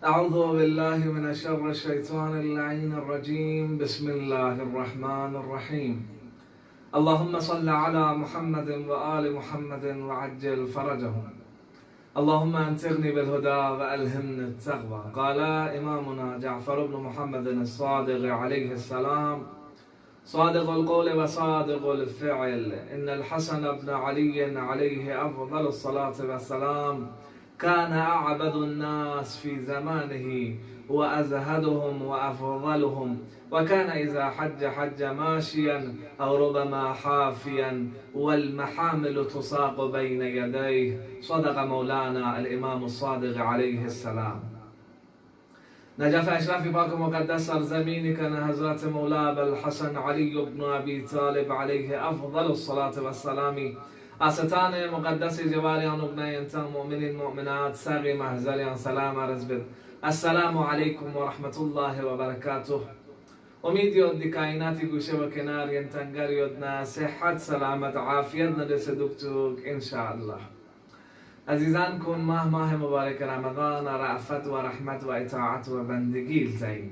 أعوذ بالله من شر الشيطان اللعين الرجيم. بسم الله الرحمن الرحيم. اللهم صل على محمد وآل محمد وعجل فرجهم. اللهم أنتغني بالهدى وألهمني التقوى. قال إمامنا جعفر بن محمد الصادق عليه السلام: صادق القول وصادق الفعل، إن الحسن بن علي عليه أفضل الصلاة والسلام كان أعبد الناس في زمانه وأزهدهم وأفضلهم، وكان إذا حج ماشيا أو ربما حافيا والمحامل تساق بين يديه. صدق مولانا الإمام الصادق عليه السلام. نجف أشرف پاک مقدس سرزمینی که حضرت مولا ابوالحسن علی بن ابی طالب علیه افضل الصلاة والسلام استان مقدس جواریان ابن انتان مؤمنین مؤمنات ساقی محضریان سلام عرض بد. السلام علیکم و رحمت الله و برکاته. امید یود دی کائناتی گوشه و کنار ینتنگر یودنا صحت سلامت عافیت ندرس دکتوک انشاءالله. عزیزان کن ماه مبارک رمضان رأفت و رحمت و اطاعت و بندگی الزین.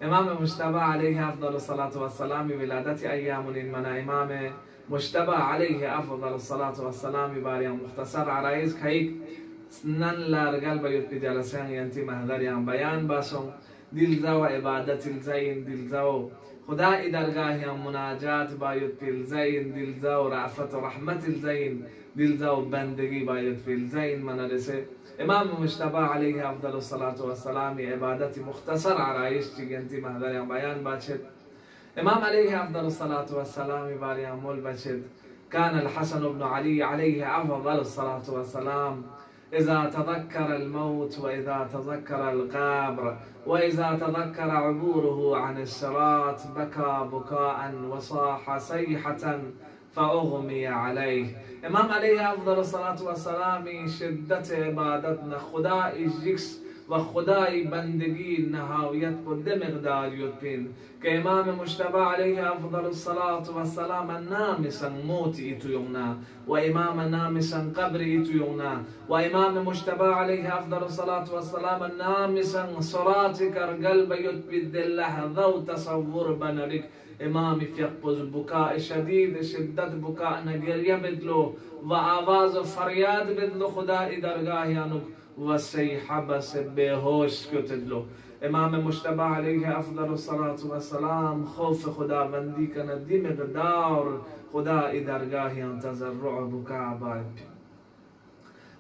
امام مجتبی علیه افضل الصلاة والسلام ولادت ایامون من امام مجتبی علیه افضل الصلاة والسلام باریم مختصر عرایز که نن لارگل بیت پی جلسیان ینتی محضریان بیان باسون دلزا و عبادت الزین دلزا خدا درگاهیان مناجات باید پی الزین دلزا و رأفت و رحمت الزین دلزا و بندگی باید پی الزین منرسه. امام مجتبی علیه افضل الصلاة والسلام عبادت مختصر عرایش ینتی محضریان بیان باشد. امام علیه افضل الصلاة والسلام باریان مول باشد. كان الحسن بن علي عليه أفضل الصلاة والسلام إذا تذكر الموت وإذا تذكر القبر وإذا تذكر عبوره عن الصراط بكى بكاء وصاح صيحة فأغمي عليه. امام علیه افضل الصلاة والسلام شدت عبادتنا خدای جکس و خدای بندگی نهایت بده مقدار یدپین که امام مجتبی علیه افضل الصلاة والسلام نامسا موت ایتو یونا و امام نامسا قبر ایتو یونا و امام مجتبی علیه افضل الصلاة والسلام نامسا صراط کر قلب یدپید لحظه و تصور بنرک. امام فیقبز بکاء شدید شدت بکاء نگریه بدلو و آواز فریاد بدلو خدای درگاهیانو و سیحه بس بیهوش کتدلو. امام مجتبی علیه افضل الصلاة والسلام خوف خداوندی کنه دی مقدار خدای درگاهیان تضرع بکاء باید.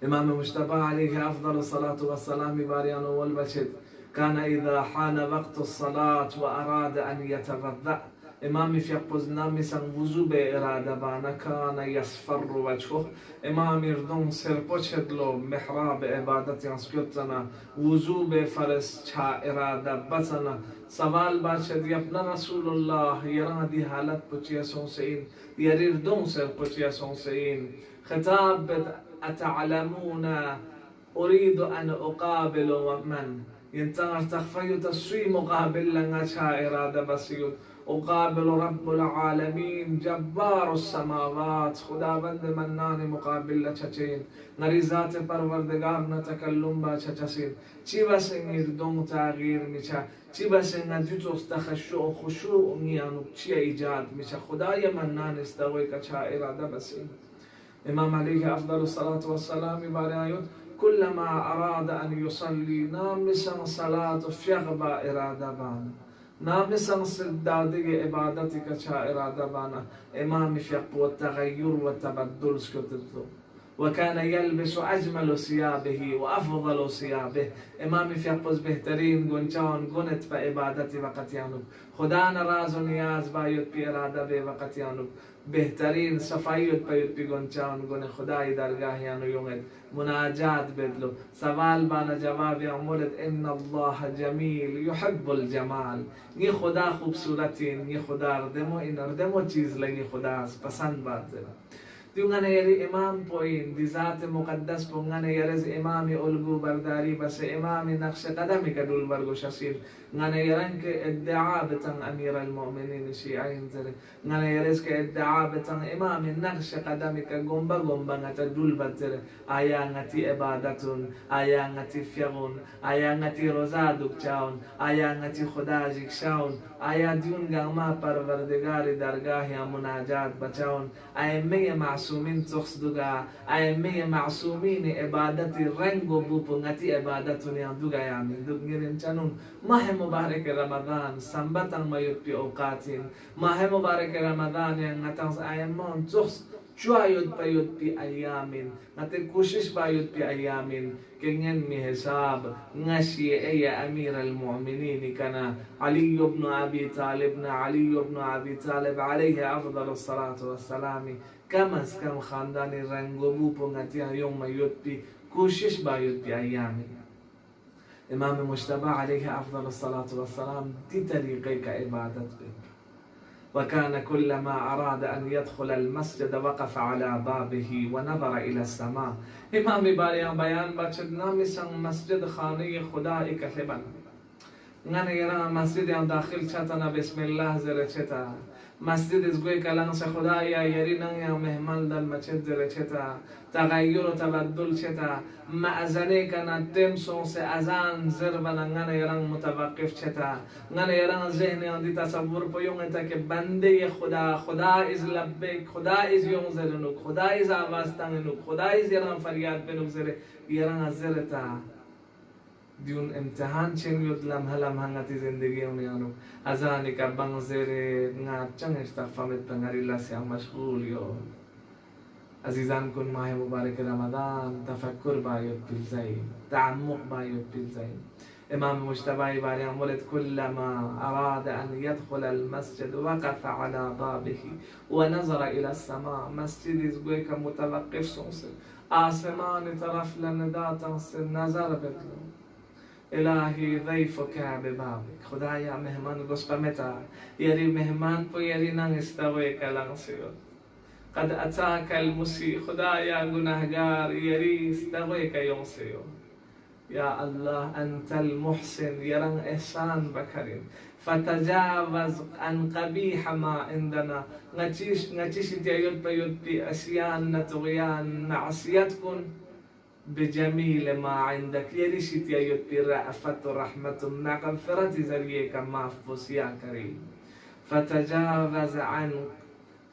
امام مجتبی علیه افضل الصلاة والسلام باریان اول بچد كان إذا حان وقت الصلاة وأراد أن يتوضأ امام فيقبز نامسا وضو به اراده بانه كان يصفر وجهه. امام اردون سرپوچدلو محراب عبادت انسکتنا وضو به فرس چا اراده بسنا سوال باشد یبنا رسول الله يرادي حالت پوچیا سونسین يردون سرپوچیا سونسین خطاب بد اتعلمون اريد ان اقابل من ينتظر تخفي تسوي مقابل لنا چا اراده بسيط أقابل رب العالمين جبار السماوات خداوند منان مقابل لچچین نریزات پروردگار نتکلم با چچسین چی بسن اردون تغییر میچه چی بسن نجوت تخشع و خشوع میانو چی ایجاد میچه خدای منان استوی کچا اراده بسین. امام علیه افضل الصلاة والسلام بارایود كلما أراد أن يصلي نامسا صلاة فيغبا إرادة بانا نامسا سدادي عبادتك چا إرادة بانا. امام فيق والتغير والتبدل سكتتلو وكان يلبس أجمل ثيابه وأفضل ثيابه. امام فيق بهترين گنچان گنت و عبادت وقتیانو خدا نراز و نیاز باید پی اراده به وقتیانو بهترین صفایت باید پی گنچان گن خدای درگاهیانو یومد مناجات بدلو سوال بانا جواب عمولد ان الله جمیل يحب الجمال. نی خدا خوبصورتی نی خدا ردمو این ردمو چیز لگی خدا از پسند باد زد. دیوگانه یری امام پوین دی ذات مقدس پونگانه یرز امامی الگو برداری بس امامی نقش قدمی که دول برگوش اسیر غنه یرن که ادعا بتن امیر المؤمنین شیعین زره غنه یرز که ادعا بتن امامی نقش قدمی که گنبا نتا دول بدزره آیا نتی عبادتون آیا نتی فیغون آیا نتی روزا دکچاون آیا نتی خدا جکشاون آیا دیون گاما پروردگار درگاه یا مناجات بچاون ائمه معصومین تخص دوگا ائمه معصومین عبادتی رنگ و بوپنگتی عبادتون یا دوگا یامین دوگیرین چنون ماه مبارک رمضان سنبتن مایوت پی اوقاتین ماه مبارک رمضان یا نتنس ائمان تخص شوایود پیود پی ایامین نتی کوشش باید پی ایامین كنين مي حساب نشي اي امير المؤمنين كان علي بن ابي طالب عليه افضل الصلاه والسلام كما كم خاندان رنگو بو پونگتی يوم يوتي کوشش باید پی ایامین امام مجتبى عليه افضل الصلاه والسلام دي طريقه كعبادت به وكان كلما أراد أن يدخل المسجد وقف على بابه ونظر إلى السماء امام باريان بيان بچد نامی سن مسجد خانه خدای کتبن غنه یرا مسجد یان داخل چتنا بسم الله زره چتا مسجد از گوی کلان سے خدایا یری نن یا مهمان دل مسجد زره چتا تغییر و تبدل چتا معزنه کنا تم سون سے اذان زر بنن یران متوقف چتا غنه یران ذهن یان دی تصور پیون تا که بنده خدا از لبیک خدا از یون زرنو خدا از آواز تنگنو خدا از یران فریاد بنو زره یران از زرتا دیون امتحان چن یود لمحه نتی زندگی اونیانو ازانی که بانزره نچنگ استفامت بنگاری لسیان مشغول یو عزیزان کن ماه مبارک رمضان تفکر باید پیلزایی تعمق باید پیلزایی امام مجتبی باريان ولد كلما أراد أن يدخل المسجد وقف على بابه ونظر إلى السماء مسجد يزقويك متوقف سنسل آسمان طرف لندات نظر بدلو الهی ضیفک ببابک خدایا مهمان گسپمتا یری مهمان پو یری نان استوی کلان سیود قد اتاک المسی خدایا گناهگار یری استوی کیون سیود یا الله انت المحسن یران احسان بکرین فتجاوز عن قبیح ما عندنا نچیش تیود بیود بی اسیان نتغیان معصیت کن بجميل ما عندك يريشت يا يبي رأفة رحمة مغفرة زريك محفوظ يا كريم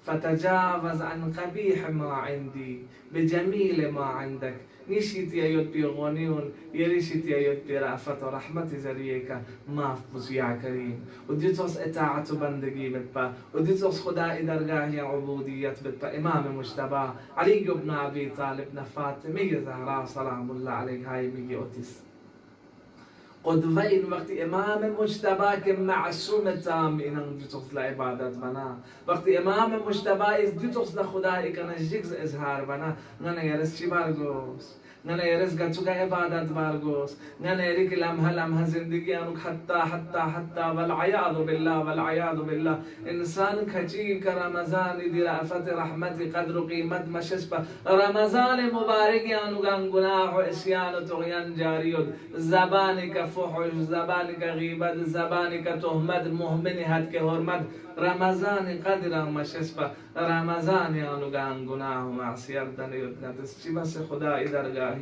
فتجاوز عن قبيح ما عندي بجميل ما عندك نشيت يا يبي غنيون يريشت يا يبي رأفة رحمة زريك محفوظ يا كريم وديتوس اطاعة بندگی بتبا وديتوس خدا درگاه یا عبودیت بتبا امام مجتبى علي بن ابي طالب فاطمه زهرا سلام الله عليها هاي میگه اوتیس قدوه این وقتی امام مجتبى که معصوم تام اینان دیتوس لعبادت بنا وقتی امام مجتبى از دیتوس لخدا اکنه جگز اظهار بنا نه یرس چی بارگوس نه یرس گچوگا عبادت بارگوس نه یری که لمحه زندگی انو حتی والعیاذ بالله انسان کچی که رمضان دی رأفت رحمت قدر و قیمت مشسب رمضان مبارک انو گناه و اسیان و طغیان جاریود زبانی که فحش زبانی که غیبت زبانی که تهمت مهمنی حد که حرمت رمضان قدر مشسب رمضان انو گناه و معصیت دنیود ندست چی بس خدا درگاه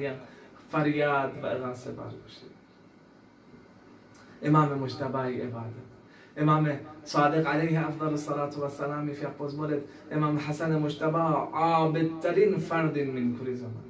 فریاد و اغاثه بارگوشید امام مجتبی عبادت امام صادق علیه افضل الصلاة والسلام فی اقوز بولد امام حسن مجتبی عابدترین فرد من کل زمان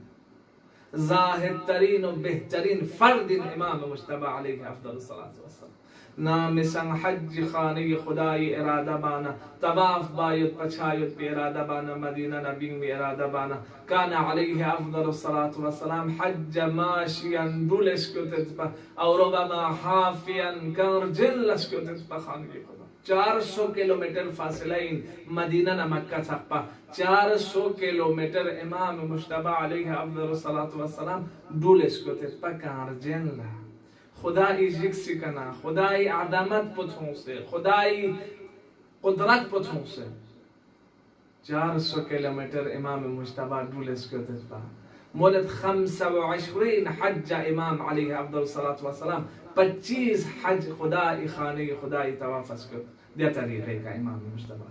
زاهدترین و بهترین فرد امام مجتبی علیه افضل الصلاة والسلام نام سن حج خانه خدای اراده بانا طواف باید پچاید بی اراده بانا مدینه نبی بی اراده بانا کان علیه افضل الصلاة والسلام حج ماشیا دولش کتت با او ربما حافیا کرجلش کتت با خانه خدا 400 کیلومتر فاصله این مدینه نه مکه تقبا 400 کیلومتر امام مجتبی علیه افضل الصلاة والسلام دولش کتت با کرجل خدای جکسی کنا خدای عظمت پتونسه خدای قدرت پتونسه 400 كيلومتر إمام مجتبى دولس كتبا مولد 25 حج إمام عليه أفضل الصلاة والسلام 25 حج خداي خاني خداي توافس كت ده طريقه كإمام مجتبى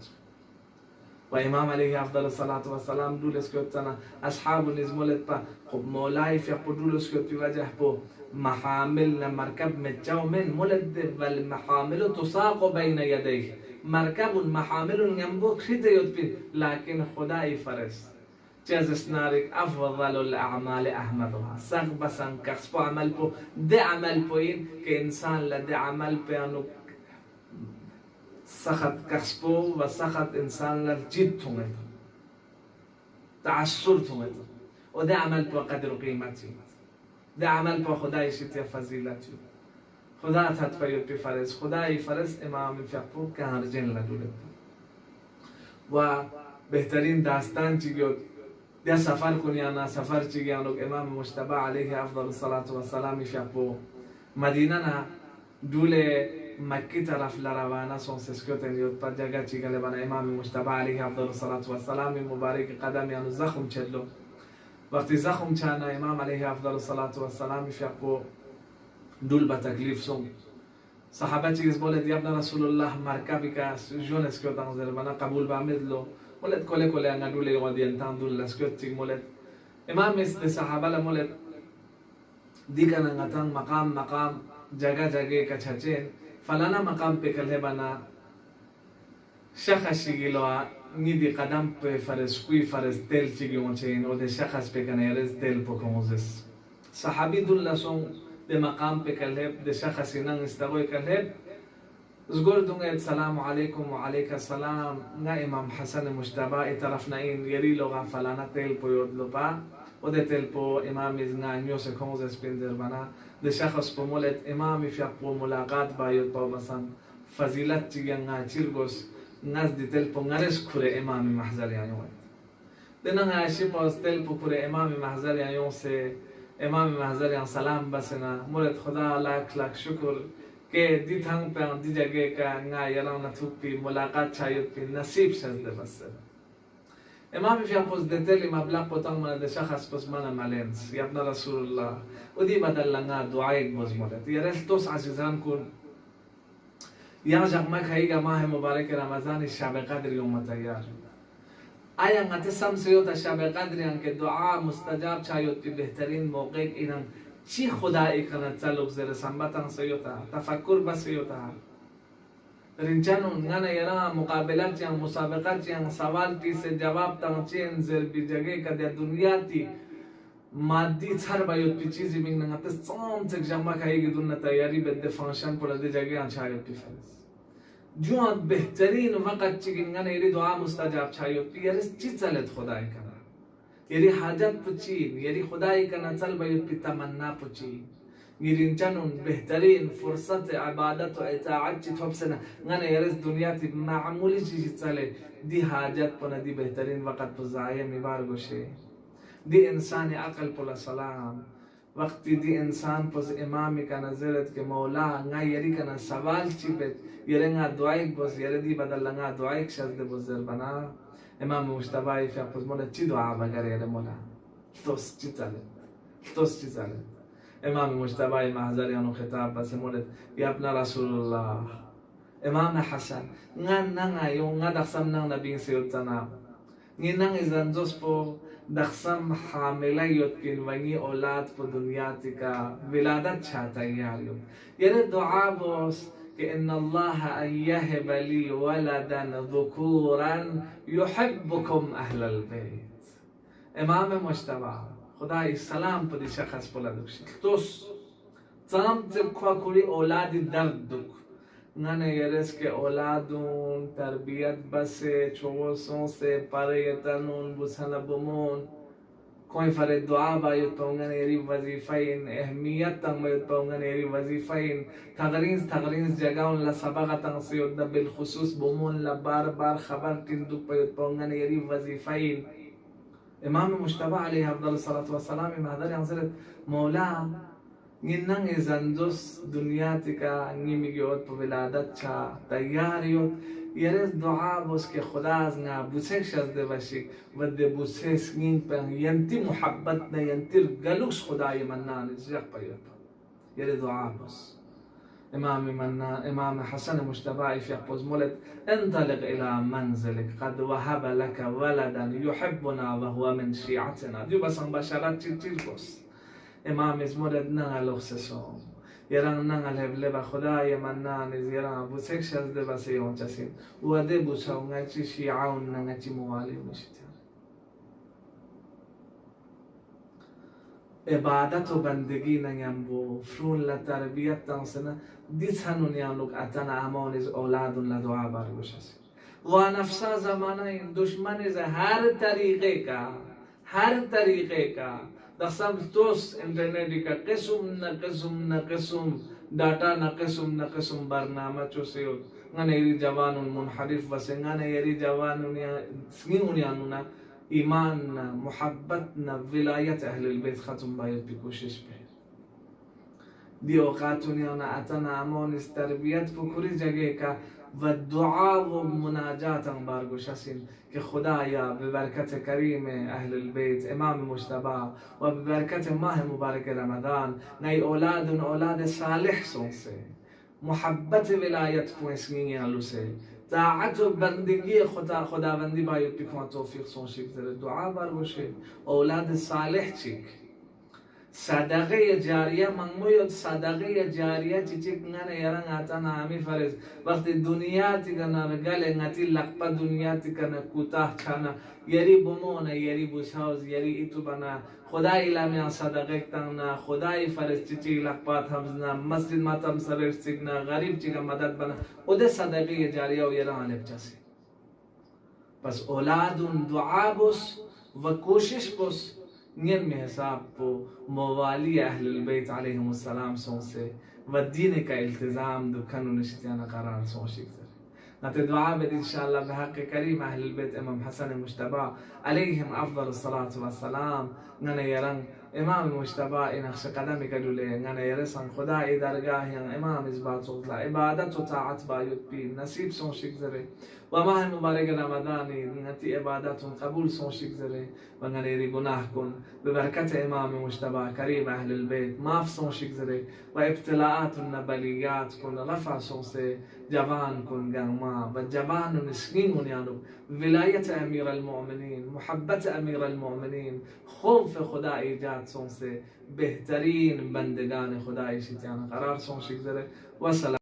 وإمام عليه أفضل الصلاة والسلام دولس كتنا أصحاب نزمولت با خب مولاي في دولس كت بوجه بو محامل مركب متجو من مولد والمحامل تساق بين يديه مركب محامل ينبوك خيط يدبين لكن خداي فرس جاز نارك أفضل الأعمال أحمدها سغ بسن كسبو عمل بو دي عمل بوين كإنسان لدي عمل بيانو سخط كسبو وسخط إنسان لجد تمت تعسر تمت ودي عمل بو قدر قيمتي دي عمل بو خداي شتيا فضيلتي خدا تطبيق بفرس خداي فرس إمام فقو كهرجين لدولت و بهترین داستان چیگیود دیا سفر کنیانا سفر چیگیانوک امام مجتبی علیه افضل الصلاة والسلام فیقو مدینه نا دول مکی طرف لروانا سون سسکوتن یود پر جگه چیگله بنا امام مجتبی علیه افضل الصلاة والسلام مبارک قدم یانو زخم چلو وقتی زخم چانا امام علیه افضل الصلاة والسلام فیقو دول با تکلیف سون صحابه چیز بولد یابنا رسول الله مرکبی که جون اسکوتن زر بنا قبول بامدلو مولد كله أنا دولي ودي أنتان دول لسكوتي مولد إمام است صحابة لا مولد دي كان نعتان مقام جگه كشجين فلانا مقام بكله بنا شخص يجيلوا نيدي قدم بفرس كوي فرس تل تيجي ونشين وده شخص بكنا يرز تل بكموزس صحابي دول لسون ده مقام بكله ده شخص ينان استوي كله زغور دونغ السلام عليكم وعليك السلام نا امام حسن مجتبى طرفنا ان يري لغا فلانا تل بيود لبا وده تل بو امام ازنا نيوس كومز سبندر بنا ده شخص بمولد امام في ابو ملاقات بايود با مثلا فضيلت تيغا تشيرغوس ناس دي تل بو نارس كره امام محضر يعني دنا عايشي باز تل بو كره امام محضر يعني سه امام محضر يعني سلام بسنا مولد خدا لاك شكر के दी थंग पे दी जगह का ना यलाव ना थुपी मुलाकात चाहिए पी नसीब शज़ बस इमाम في أقص دتلي مبلغ بطن من الشخص بس منا مالينس يا ابن رسول الله ودي بدل لنا دعائك بزمرت يا ريت توس عزيزان كون يا جماعة هيجا ماه مبارك رمضان الشعب قدر يوم تيار آیا نتسم سیوت الشعب قدر يعني دعاء مستجاب شايوت بهترين موقع إنن چی خدایی کنه تعلق زیر سنبتان سیوتا تفکر بسیوتا رنجانون نگه یرا مقابلات یا مسابقات یا سوال تی سے جواب تان چین زیر بی جگه که در دنیا تی مادی تر باید پی چیزی بین نگه تسام تک جمع که ایگی دون تیاری بده فانشان پر ده جگه انشاید پی فرس جوان بهترین وقت چیگی نگه یری دعا مستجاب چایود پی یرس چی چلت خدایی کنه يري حاجات بتشين يري خداي كان طلبة بتمنى بتشين يري جنون بهترين فرصة عبادة وإطاعة تحبسنا غنا يرز دنياتي معمولي شيء تسالي دي حاجات بنا دي بهترين وقت بزايا مبارغو شيء دي إنسان عقل بلا سلام وقت دي إنسان بس إمامي كان زرت كمولا غا يري كان سوال شيء يري غا دعائك بس يري دي بدل غا دعائك شزد بزر بنا امام مجتبی في أقص مولا چی دعا بگره مولا توس چی چاله امام مجتبی محضر یانو خطاب بس مولا یا ابن رسول الله امام حسن نغا یو نغا دخسم نغ نبین سیوتنا نغ ازنجوس پو دخسم حامله یوت کن ونی اولاد پو دنیاتی کا ولادت چاہتا یاریو یعنی دعا بوس كأن الله أن يهب لي ولدا ذكورا يحبكم أهل البيت إمام مجتبى خداي السلام بدي شخص بلادوش توس تام تبقى كوري أولاد دردك نانا يرس كي أولادون تربية بس چوسون سے پریتنون بسنا بمون کوئی فرد دعا باید پاونگن ایری وظیفین اهمیت تن باید پاونگن ایری وظیفین تغرینز جگاون لسباق تن سیود بالخصوص بمون لبار بار خبر تندوک باید پاونگن ایری وظیفین امام مجتبی علیه افضل الصلاة والسلام مهدر ینزلت مولا نینن زندوس دنیاتی که نیمیگیوت په ولادت چا تیاریوت یره دعا بس که خدا از نبوسش از ده باشی و ده بوسش نین پر ینتی محبت نه ینتی گلوس خدای منان زیق پیدا یره دعا بس امام حسن مجتبی في مولد انطلق إلى منزلك قد وهب لك ولدا يحبنا وهو من شيعتنا ديو بس بشرات تيل بس امام مولد نغل اخسسوم يران نغل هبله بخدای منان زيران بوسك شزده بس يون چسين وده بوساو نغچي شيعون نغچي موالي مشتيا عبادت و بندگی نیم بو فرون لتربیت تنسنه دیت هنون یانوک اتن امان از اولادون لدعا برگوش هست و نفسا زمانه این دشمن از هر طریقه کا دخصم توس انٹرنیٹی کا قسم ڈاٹا نقسم برنامه چوسیو غنه یری جوانون منحرف بسه غنه یری جوانون سنگون یانونا ایمان محبت ولایت اهل البيت ختم باید بکوشش به دی اوقاتون یانا اتنا امان است تربیت بکوری جگه که و دعا و مناجات بارگوش هستیم که خدایا به برکت کریم اهل البيت امام مجتبی و به برکت ماه مبارک رمضان نی اولاد صالح سونسه محبت ولایت کوسنین یالو سے طاعت و بندگی خداوندی باید بکن توفیق سونشیک زره دعا برگوشه اولاد صالح چیک صدقه جاریه منموید صدقه جاریه چیک نگه یران آتانا همی فرز وقتی دنیا تیگنا رگل نتی لقپا دنیا تیگنا کوتاه چانا یری بمونه یری بوساوز یری ایتو بنا خدای لامیان صدقه کتنا خدای فرز چیچی لقپات همزنا مسجد ماتم سرش چیگنا غریب چیگا مدد بنا او ده صدقه جاریه و یران علب چاسی پس اولادون دعا بس و کوشش بس نیم حساب پو موالی اهل البيت عليهم السلام سونسه و دین کا التزام دو کنو نشتیانا قرار سونشیک زر نت دعا بد انشاءالله بحق کریم اهل البيت امام حسن مجتبی عليهم افضل الصلاة والسلام نانا يرن امام مجتبی این اخش قدمی کدوله نانا يرسن خدای درگاه امام ازبات صوتلا عبادت و طاعت باید بی نصیب سونشیک زره و ماه مبارک رمضانی نتی عبادتون قبول سونشیک زره و نری گناه کن ببرکت امام مجتبی کریم اهل البيت ماف سونشیک زره و ابتلاءات و بلیات کن رفع سونسه جوان کن گرما و جوان و نسکین یانو ولایت امیر المؤمنین محبت امیر المؤمنین خوف خدا ایجاد سونسه بهترین بندگان خدای شیطان قرار سونشیک زره و سلام